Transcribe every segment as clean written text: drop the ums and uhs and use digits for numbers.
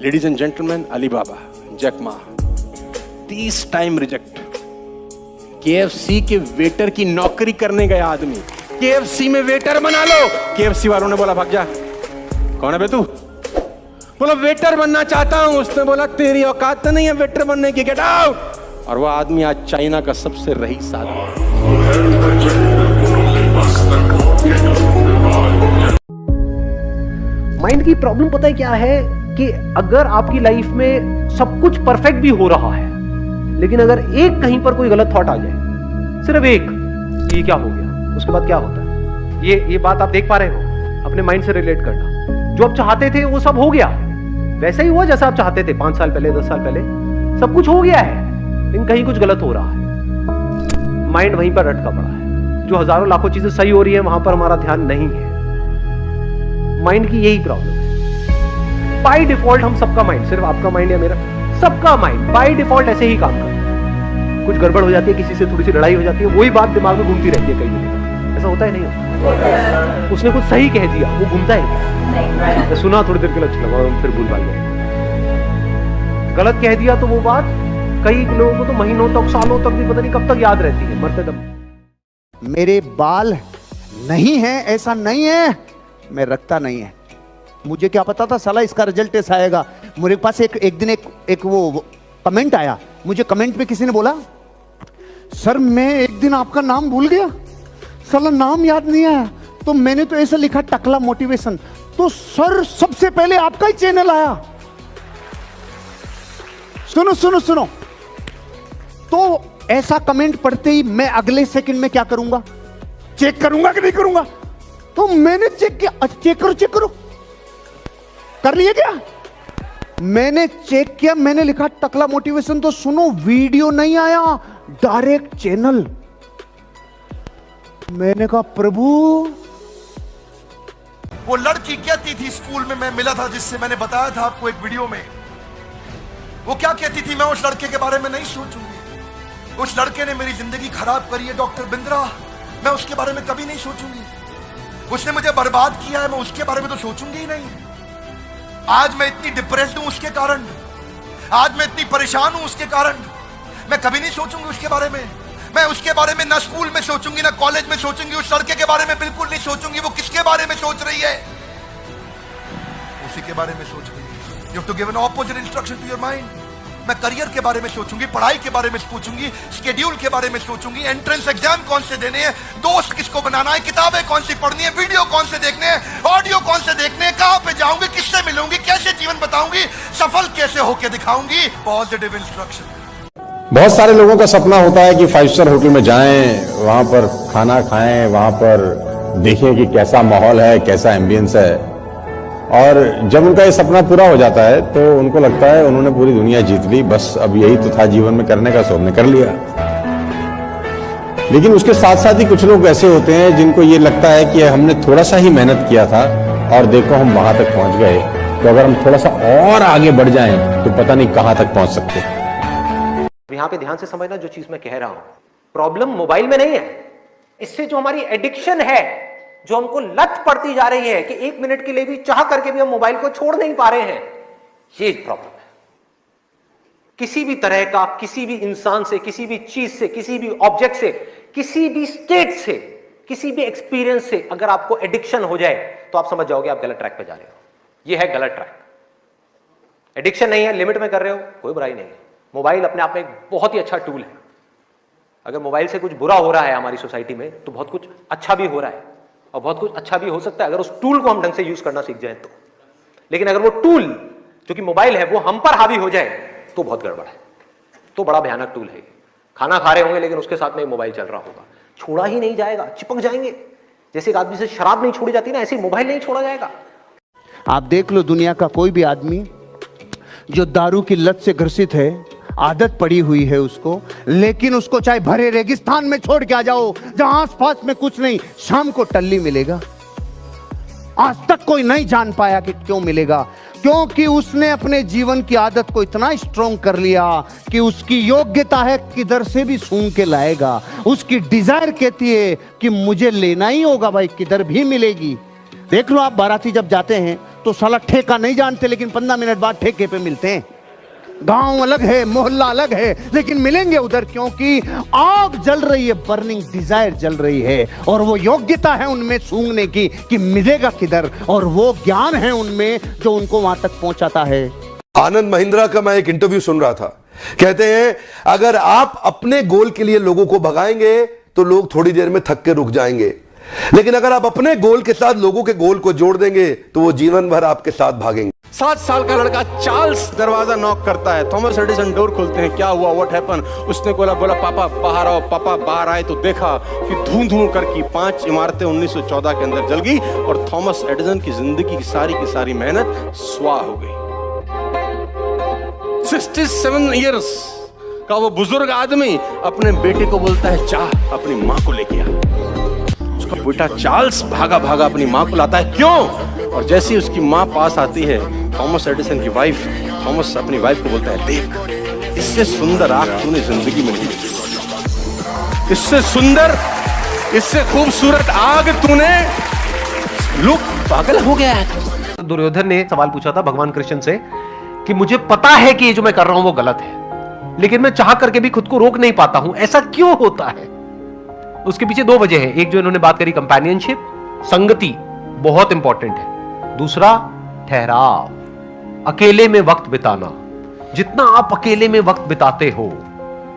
Ladies and gentleman, Alibaba, Jack Ma, 30 time reject. KFC के waiter की नौकरी करने गया आदमी, KFC में वेटर बना लो। KFC वालों ने बोला भाग जा। कौन है बे तू? बोला वेटर बनना चाहता हूं। उसने बोला तेरी औकात तो नहीं है वेटर बनने की, गेट आउट। और वो आदमी आज चाइना का सबसे रईस आदमी है। माइंड की प्रॉब्लम पता है क्या है कि अगर आपकी लाइफ में सब कुछ परफेक्ट भी हो रहा है, लेकिन अगर एक कहीं पर कोई गलत थॉट आ जाए, सिर्फ एक, ये क्या हो गया, उसके बाद क्या होता है? ये बात आप देख पा रहे हो, अपने माइंड से रिलेट करना। जो आप चाहते थे वो सब हो गया, वैसा ही हुआ जैसा आप चाहते थे 5 साल पहले, 10 साल पहले, सब कुछ हो गया है, लेकिन कहीं कुछ गलत हो रहा है। माइंड वहीं पर अटका पड़ा है। जो हजारों लाखों चीजें सही हो रही है, वहां पर हमारा ध्यान नहीं है। माइंड की यही प्रॉब्लम है। बाय डिफॉल्ट हम सबका माइंड, सिर्फ आपका माइंड या मेरा, सबका माइंड बाय डिफॉल्ट ऐसे ही काम करता है। कुछ गड़बड़ हो जाती है, किसी से थोड़ी सी लड़ाई हो जाती है, वही बात दिमाग में घूमती रहती है कई दिनों तक। ऐसा होता है नहीं होता? उसने कुछ सही कह दिया, वो घूमता है, सुना थोड़ी देर के लिए अच्छा लगा, फिर भूल भाल गए। गलत कह दिया तो वो बात कई लोगों को तो महीनों तक, सालों तक भी पता नहीं कब तक याद रहती है, मरते दम। मेरे बाल नहीं है, ऐसा नहीं है, मैं रखता नहीं है। मुझे क्या पता था साला इसका रिजल्ट ऐसा आएगा। मेरे पास एक दिन एक वो कमेंट आया। मुझे कमेंट में किसी ने बोला, सर मैं एक दिन आपका नाम भूल गया, साला नाम याद नहीं आया, तो मैंने तो ऐसा लिखा टकला मोटिवेशन, तो सर सबसे पहले आपका ही चैनल आया। सुनो सुनो सुनो, तो ऐसा कमेंट पढ़ते ही मैं अगले सेकंड में क्या करूंगा? चेक करूंगा कि नहीं करूंगा? तो मैंने चेक किया। चेक करो कर लिया क्या? मैंने चेक किया, मैंने लिखा टकला मोटिवेशन, तो सुनो वीडियो नहीं आया, डायरेक्ट चैनल। मैंने कहा प्रभु, वो लड़की कहती थी स्कूल में, मैं मिला था जिससे मैंने बताया था आपको एक वीडियो में, वो क्या कहती थी, मैं उस लड़के के बारे में नहीं सोचूंगी, उस लड़के ने मेरी जिंदगी खराब करी है डॉक्टर बिंद्रा, मैं उसके बारे में कभी नहीं सोचूंगी, उसने मुझे बर्बाद किया है, मैं उसके बारे में तो सोचूंगी ही नहीं। आज मैं इतनी डिप्रेस्ड हूं उसके कारण, आज मैं इतनी परेशान हूं उसके कारण, मैं कभी नहीं सोचूंगी उसके बारे में। मैं उसके बारे में ना स्कूल में सोचूंगी, ना कॉलेज में सोचूंगी, उस लड़के के बारे में बिल्कुल नहीं सोचूंगी। वो किसके बारे में सोच रही है? उसी के बारे में सोच रही है। You have to give an opposite instruction to your mind. मैं करियर के बारे में सोचूंगी, पढ़ाई के बारे में सोचूंगी, शेड्यूल के बारे में सोचूंगी, एंट्रेंस एग्जाम कौन से देने हैं, दोस्त किसको बनाना है, किताबें कौन सी पढ़नी है, वीडियो कौन से देखने हैं, ऑडियो कौन से देखने हैं, कहां पे जाऊंगी, किससे मिलूंगी, कैसे जीवन बताऊंगी, सफल कैसे होके दिखाऊंगी। Positive instruction. बहुत सारे लोगों का सपना होता है कि 5 स्टार होटल में जाएं, वहां पर खाना खाएं, वहां पर देखें कि कैसा माहौल है, कैसा एम्बियंस है, और जब उनका ये सपना पूरा हो जाता है तो उनको लगता है उन्होंने पूरी दुनिया जीत ली, बस अब यही तो था जीवन में करने का, सो हमने कर लिया। लेकिन उसके साथ साथ ही कुछ लोग ऐसे होते हैं जिनको ये लगता है कि हमने थोड़ा सा ही मेहनत किया था और देखो हम वहां तक पहुंच गए, तो अगर हम थोड़ा सा और आगे बढ़ जाएं तो पता नहीं कहां तक पहुंच सकते। यहां पे ध्यान से समझना जो चीज मैं कह रहा हूं, प्रॉब्लम मोबाइल में नहीं है, इससे जो हमारी एडिक्शन है, जो हमको लत पड़ती जा रही है कि 1 मिनट के लिए भी चाह करके भी हम मोबाइल को छोड़ नहीं पा रहे हैं, ये प्रॉब्लम है। किसी भी तरह का, किसी भी इंसान से, किसी भी चीज से, किसी भी ऑब्जेक्ट से, किसी भी स्टेट से, किसी भी एक्सपीरियंस से अगर आपको एडिक्शन हो जाए तो आप समझ जाओगे आप गलत ट्रैक पे जा रहे हो। ये है गलत ट्रैक। एडिक्शन नहीं है, लिमिट में कर रहे हो, कोई बुराई नहीं है। मोबाइल अपने आप में एक बहुत ही अच्छा टूल है। अगर मोबाइल से कुछ बुरा हो रहा है हमारी सोसाइटी में, तो बहुत कुछ अच्छा भी हो रहा है और बहुत कुछ अच्छा भी हो सकता है अगर उस टूल को हम ढंग से यूज करना सीख जाए तो। लेकिन अगर वो टूल जो कि मोबाइल है वो हम पर हावी हो जाए तो बहुत गड़बड़ है, तो बड़ा भयानक टूल है। खाना खा रहे होंगे लेकिन उसके साथ में मोबाइल चल रहा होगा, छोड़ा ही नहीं जाएगा, चिपक जाएंगे। जैसे एक आदमी से शराब नहीं छोड़ी जाती ना, ऐसे मोबाइल नहीं छोड़ा जाएगा। आप देख लो दुनिया का कोई भी आदमी जो दारू की लत से ग्रसित है, आदत पड़ी हुई है उसको, लेकिन उसको चाहे भरे रेगिस्तान में छोड़ के आ जाओ जहां आसपास में कुछ नहीं, शाम को टल्ली मिलेगा। आज तक कोई नहीं जान पाया कि क्यों मिलेगा, क्योंकि उसने अपने जीवन की आदत को इतना स्ट्रॉन्ग कर लिया कि उसकी योग्यता है किधर से भी सूंघ के लाएगा। उसकी डिजायर कहती है कि मुझे लेना ही होगा भाई, किधर भी मिलेगी। देख लो आप बाराती जब जाते हैं तो साला ठेका नहीं जानते, लेकिन 15 मिनट बाद ठेके पे मिलते हैं। गांव अलग है, मोहल्ला अलग है, लेकिन मिलेंगे उधर, क्योंकि आग जल रही है, बर्निंग डिजायर जल रही है, और वो योग्यता है उनमें सूंघने की कि मिलेगा किधर, और वो ज्ञान है उनमें जो उनको वहां तक पहुंचाता है। आनंद महिंद्रा का मैं एक इंटरव्यू सुन रहा था, कहते हैं अगर आप अपने गोल के लिए लोगों को भगाएंगे तो लोग थोड़ी देर में थक के रुक जाएंगे, लेकिन अगर आप अपने गोल के साथ लोगों के गोल को जोड़ देंगे तो वो जीवन भर आपके साथ भागेंगे। 7 साल का लड़का चार्ल्स दरवाजा नॉक करता है, थॉमस एडिसन डोर खोलते हैं, क्या हुआ, व्हाट हैपन? उसने बोला पापा बाहर आओ। पापा बाहर आए तो देखा कि धूं धूं करके 5 इमारतें 1914 के अंदर जल गई और थॉमस एडिसन की जिंदगी की सारी मेहनत स्वाह हो गई। 67 इयर्स का वो बुजुर्ग आदमी अपने बेटे को बोलता है जा अपनी मां को लेके आ। उसका बेटा चार्ल्स भागा अपनी मां को लाता है, क्यों? और जैसे ही उसकी मां पास आती है, थॉमस एडिसन की वाइफ, थॉमस अपनी वाइफ को बोलता है देख, इससे सुंदर आग तूने जिंदगी में नहीं देखी, इससे सुंदर, इससे खूबसूरत आग तूने, लुक पागल हो गया है। दुर्योधन ने सवाल पूछा था भगवान कृष्ण से कि मुझे पता है कि ये जो मैं कर रहा हूं वो गलत है, लेकिन मैं चाह करके भी खुद को रोक नहीं पाता हूं, ऐसा क्यों होता है? उसके पीछे 2 वजह है। एक जो इन्होंने बात करी कंपेनियनशिप, संगति बहुत इंपॉर्टेंट है। दूसरा ठहराव, अकेले में वक्त बिताना। जितना आप अकेले में वक्त बिताते हो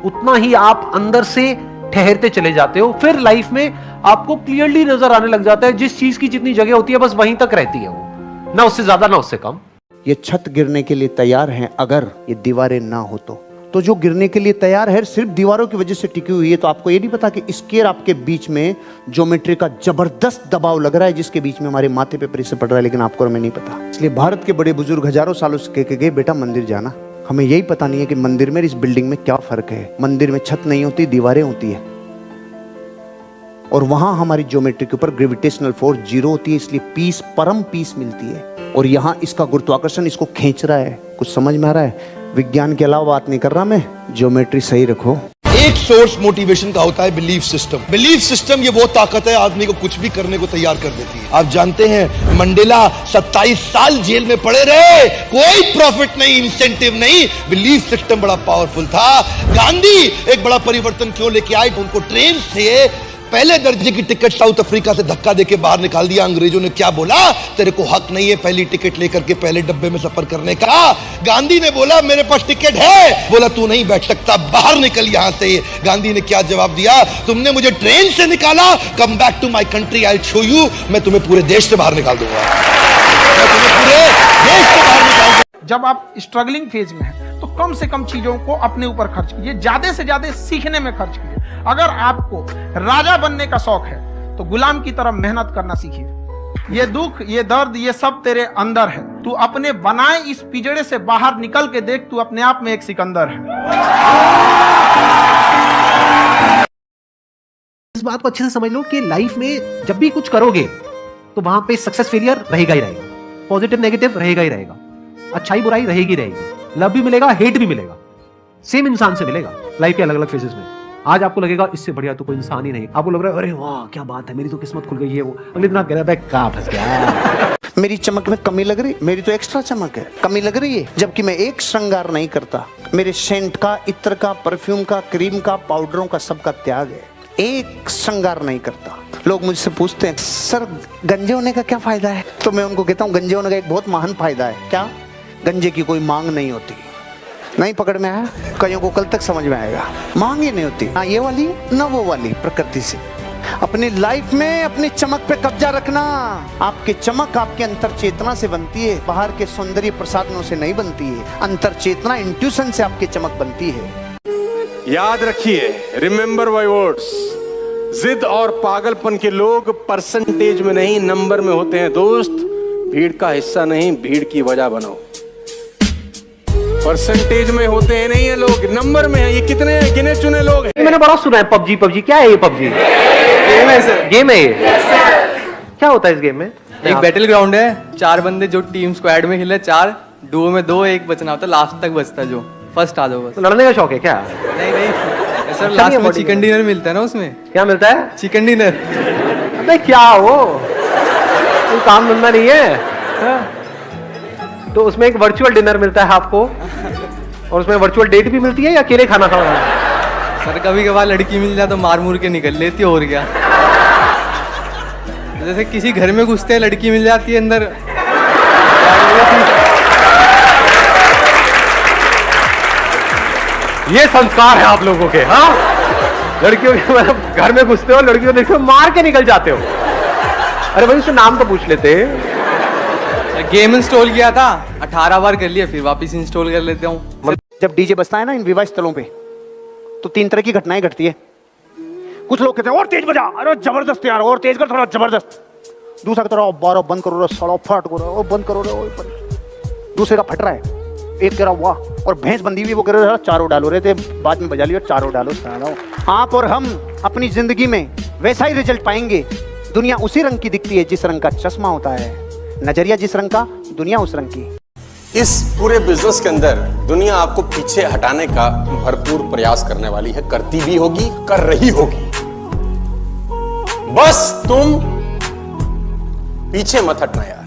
उतना ही आप अंदर से ठहरते चले जाते हो, फिर लाइफ में आपको क्लियरली नजर आने लग जाता है जिस चीज की जितनी जगह होती है बस वहीं तक रहती है वो, ना उससे ज्यादा ना उससे कम। ये छत गिरने के लिए तैयार हैं, अगर ये दीवारें ना हो तो जो गिरने के लिए तैयार है सिर्फ दीवारों की वजह से टिकी हुई है। तो आपको ये नहीं पता कि स्केयर आपके बीच में ज्योमेट्री का जबरदस्त दबाव लग रहा है, जिसके बीच में हमारे माथे पे प्रेशर पड़ रहा है, लेकिन आपको और मैं नहीं पता। इसलिए भारत के बड़े बुजुर्ग हजारों सालों से कह के गए बेटा मंदिर जाना। हमें यही पता नहीं है कि मंदिर में इस बिल्डिंग में क्या फर्क है। मंदिर में छत नहीं होती, दीवारें होती है, और वहां हमारी ज्योमेट्री के ऊपर ग्रेविटेशनल फोर्स 0 होती है, इसलिए पीस, परम पीस मिलती है। और यहां इसका गुरुत्वाकर्षण इसको खींच रहा है। कुछ समझ में आ रहा है? विज्ञान के अलावा बात नहीं कर रहा मैं, ज्योमेट्री सही रखो। एक सोर्स मोटिवेशन का होता है बिलीफ सिस्टम। बिलीफ सिस्टम ये वो ताकत है आदमी को कुछ भी करने को तैयार कर देती है। आप जानते हैं मंडेला 27 साल जेल में पड़े रहे, कोई प्रॉफिट नहीं, इंसेंटिव नहीं, बिलीफ सिस्टम बड़ा पावरफुल था। गांधी एक बड़ा परिवर्तन क्यों लेके आए? उनको ट्रेन से पहले दर्जे की टिकट साउथ अफ्रीका से धक्का देके बाहर निकाल दिया। अंग्रेजों ने क्या बोला? तेरे को हक नहीं है पहली टिकट लेकर के पहले डब्बे में सफर करने का। गांधी ने बोला मेरे पास टिकट है, बोला तू नहीं बैठ सकता, बाहर निकल यहां से। गांधी ने क्या जवाब दिया? तुमने मुझे ट्रेन से निकाला, come back to my country, I will show you. मैं तुम्हें पूरे देश से बाहर निकाल दूंगा, मैं तुम्हें पूरे देश से बाहर निकाल दूंगा। जब आप स्ट्रगलिंग फेज में हैं तो कम से कम चीजों को अपने ऊपर खर्च कीजिए, ज्यादा से ज्यादा सीखने में खर्च कीजिए। अगर आपको राजा बनने का शौक है तो गुलाम की तरह मेहनत करना सीखिए। ये दुख, ये दर्द, ये सब तेरे अंदर है। तू अपने बनाए इस पिंजड़े से बाहर निकल के देख, तू अपने आप में एक सिकंदर है। इस बात को अच्छे से समझ लो कि लाइफ में जब भी कुछ करोगे तो वहां पे सक्सेस फेलियर रहेगा ही रहेगा, पॉजिटिव नेगेटिव रहेगा ही रहेगा, अच्छाई बुराई रहेगी रहेगी, लव भी मिलेगा, हेट भी मिलेगा, सेम इंसान से मिलेगा लाइफ के अलग अलग फेजेस में। आज आपको लगेगा इससे बढ़िया तो कोई इंसान ही नहीं, आपको लग रहा है अरे वाह क्या बात है, मेरी तो किस्मत खुल गई है, वो अगले दिन आप कह रहे हैं कहां फंस गया। मेरी चमक में कमी लग रही? मेरी तो एक्स्ट्रा चमक है, कमी लग रही है, जबकि मैं एक श्रृंगार नहीं करता। मेरे सेंट का, इत्र का, परफ्यूम का, क्रीम का, पाउडरों का सबका त्याग है, एक श्रृंगार नहीं करता। लोग मुझसे पूछते हैं सर गंजे होने का क्या फायदा है? तो मैं उनको कहता हूँ गंजे होने का एक बहुत महान फायदा है। क्या? गंजे की कोई मांग नहीं होती। नहीं पकड़ में आया? कईयों को कल तक समझ में आएगा। मांग ही नहीं होती, ना ये वाली ना वो वाली, प्रकृति से। अपनी लाइफ में अपनी चमक पे कब्जा रखना। आपकी चमक आपके अंतर चेतना से बनती है, बाहर के सौंदर्य प्रसाधनों से नहीं बनती है। अंतर चेतना, इंट्यूशन से आपकी चमक बनती है। याद रखिए, रिमेंबर माय वर्ड्स, जिद और पागलपन के लोग परसेंटेज में नहीं नंबर में होते हैं दोस्त। भीड़ का हिस्सा नहीं, भीड़ की वजह बनो। परसेंटेज में होते हैं नहीं है लोग, नंबर में है। ये कितने हैं? गिने चुने लोग हैं। मैंने बड़ा सुना है पबजी, पबजी क्या है ये? पबजी गेम है सर, गेम है ये। क्या होता है इस गेम में? एक बैटल ग्राउंड है, 4 बंदे जो टीम स्क्वाड में खेले, 4 डुओ में 2, एक बचना होता है, लास्ट तक बचता है जो फर्स्ट आ जाओ बस। तो लड़ने का शौक है क्या? नहीं सर, लास्ट में चिकन डिनर मिलता है ना। उसमें क्या मिलता है? Chicken dinner. अबे क्या हो, कोई काम धंधा नहीं है? तो उसमें एक वर्चुअल डिनर मिलता है आपको, और उसमें वर्चुअल डेट भी मिलती है या अकेले खाना खाना? सर कभी कभार लड़की मिल जाए तो मार मुर के निकल लेती है, और क्या। जैसे किसी घर में घुसते हैं, लड़की मिल जाती है अंदर। ये संस्कार है आप लोगों के, हाँ? लड़कियों के मतलब घर में घुसते हो, लड़कियों देखो मार के निकल जाते हो। अरे भाई उससे नाम तो पूछ लेते। गेम इंस्टॉल किया था, 18 बार कर लिया, फिर वापस इंस्टॉल कर लेता हूँ। जब डीजे बजता है ना इन विवाह स्थलों पे, तो 3 तरह की घटनाएं घटती है। कुछ लोग कहते हैं और तेज बजा, अरे जबरदस्त यार, और तेज कर थोड़ा जबरदस्त। दूसरा कहता है बारह बंद करो रे साला, फट करो बंद करो रे। दूसरे का फट रहा है, एक कह रहा वाह, और भैंस बंदी हुई वो कह रहा चारों डालो रहे थे, बाद में बजा लिया चारों डालो साला। आप और हम अपनी जिंदगी में वैसा ही रिजल्ट पाएंगे। दुनिया उसी रंग की दिखती है जिस रंग का चश्मा होता है, नजरिया जिस रंग का, दुनिया उस रंग की। इस पूरे बिजनेस के अंदर दुनिया आपको पीछे हटाने का भरपूर प्रयास करने वाली है, करती भी होगी, कर रही होगी। बस तुम पीछे मत हटना यार।